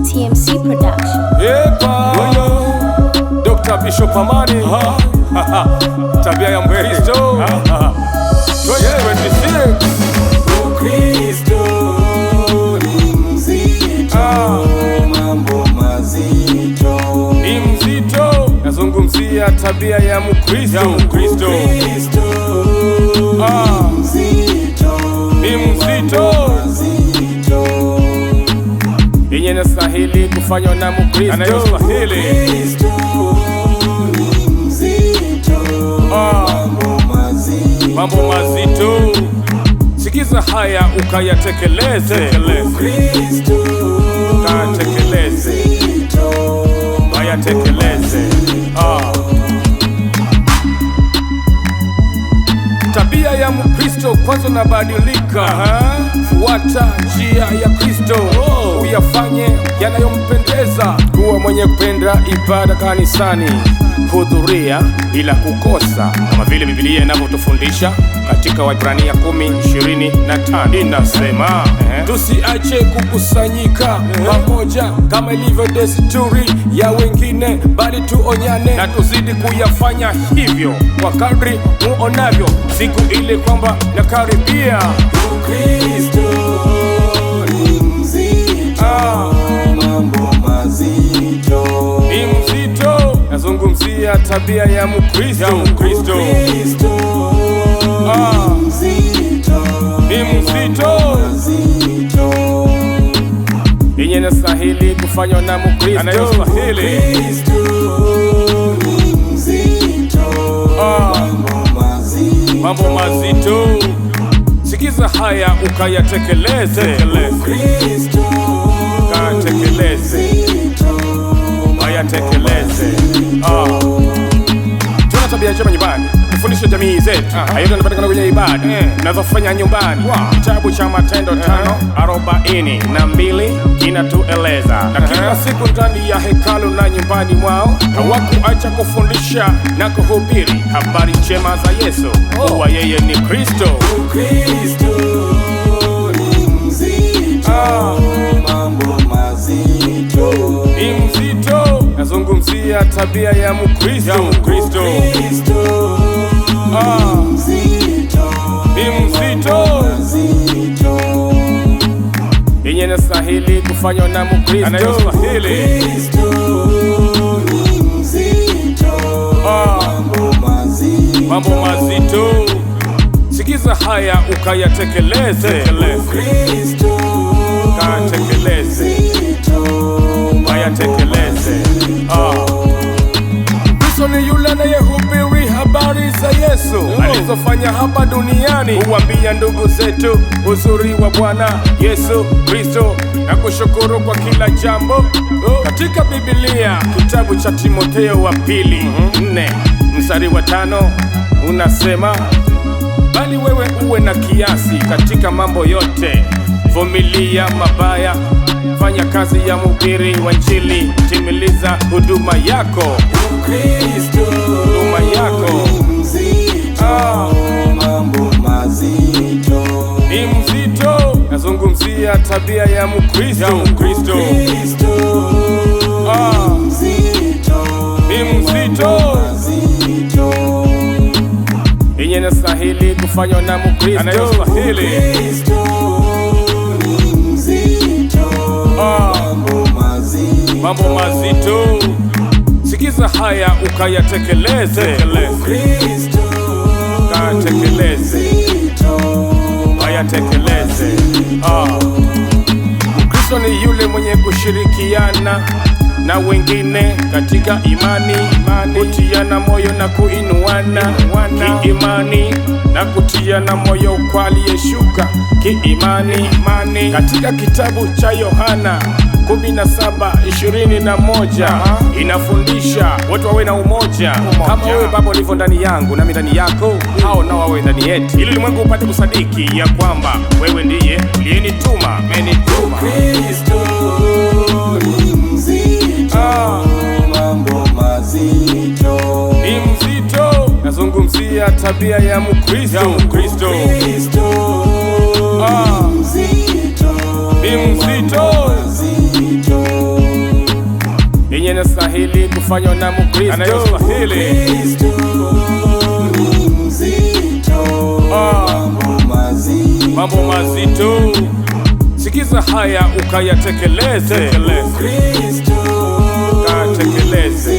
TMC Production. Dr. Bishop Amani. Tabia ya Mkristo. 2026. Ukristo ni mzito, mambo mazito. Ni mzito. Nazungumzia tabia ya Mkristo. Ukristo ni mzito, yenye nastahili kufanywa na Mkristo. Anayostahili. Ukristo ni mzito, mambo mazito. Sikiza haya ukayatekeleze. Ukristo Ukayatekeleze, ukayatekeleze. Tabia ya Mkristo kwanza nabadilika. Fuata njia ya Kristo, uyafanye yanayompendeza. Kuwa mwenye kupenda ibada kanisani, hudhuria bila kukosa, kama vile Biblia inavyotufundisha katika Waebrania 10:25 inasema, tusiache kukusanyika pamoja kama ilivyo desturi ya wengine, bali tuonyane na tuzidi kuyafanya hivyo kwa kadri muonavyo siku ile kwamba nakaribia. Ukristo ni mzito, mambo mazito. Ni mzito. Nazungumzia tabia ya Mkristo. Ukristo ni mzito, yenye nastahili kufanywa na Mkristo. Anayostahili. Ukristo ni mzito, mambo mazito. Sikiza haya ukayatekeleze. Ukristo Ukayatekeleze, ukayatekeleze. Tuna tabia njema nyumbani, tufundishe jamii zetu. Hayo yanapatikana kwenye ibada tunazofanya nyumbani. Kitabu cha Matendo 5:42 kinatueleza, na kila siku ndani ya hekalu na nyumbani mwao hawakuacha kufundisha na kuhubiri habari njema za Yesu kuwa yeye ni Kristo. Ukristo ni mzito, mambo mazito. Ni mzito. Nazungumzia tabia ya Mkristo. Ukristo ni mzito, yenye nastahili kufanywa na Mkristo. Anayostahili. Ukristo ni mzito, mambo mazito. Sikiza haya ukayatekeleze. Ukristo Ukayatekeleze, ukayatekeleze. Kristo ni yule anayehubiri habari za Yesu alizofanya hapa duniani, huambia ndugu zetu uzuri wa Bwana Yesu Kristo na kushukuru kwa kila jambo. Katika Biblia, kitabu cha Timotheo wa pili 4:5 unasema, bali wewe uwe na kiasi katika mambo yote, vumilia mabaya, fanya kazi ya mhubiri wa Injili, timiliza huduma yako. Huduma yako mambo mazito. ni mzito. Nazungumzia tabia ya Mkristo. Ukristo ni mzito, yenye nastahili kufanywa na Mkristo. Anayostahili. Ukristo ni mzito, mambo mazito. Sikiza haya ukayatekeleze. Ukristo Ukayatekeleze, ukayatekeleze. Mkristo ni yule mwenye kushirikiana na wengine katika imani, kutiana moyo na kuinuana kiimani, na kutiana moyo kwa aliyeshuka kiimani. Katika kitabu cha Yohana 17:21 inafundisha watu wawe na umoja, kama wewe Baba ulivyo ndani yangu nami ndani yako, hao nao wawe ndani yetu, ili ulimwengu upate kusadiki ya kwamba wewe ndiye uliyenituma. Ukristo ni mzito, mambo mazito. Ni mzito. Nazungumzia tabia ya Mkristo. Ukristo ni mzito, yanayostahili kufanywa na Mkristo, yanayostahili. Kristo ni mzito, mambo mazito, mambo mazito. Sikiza haya ukayatekeleze, Kristo ukatekeleze.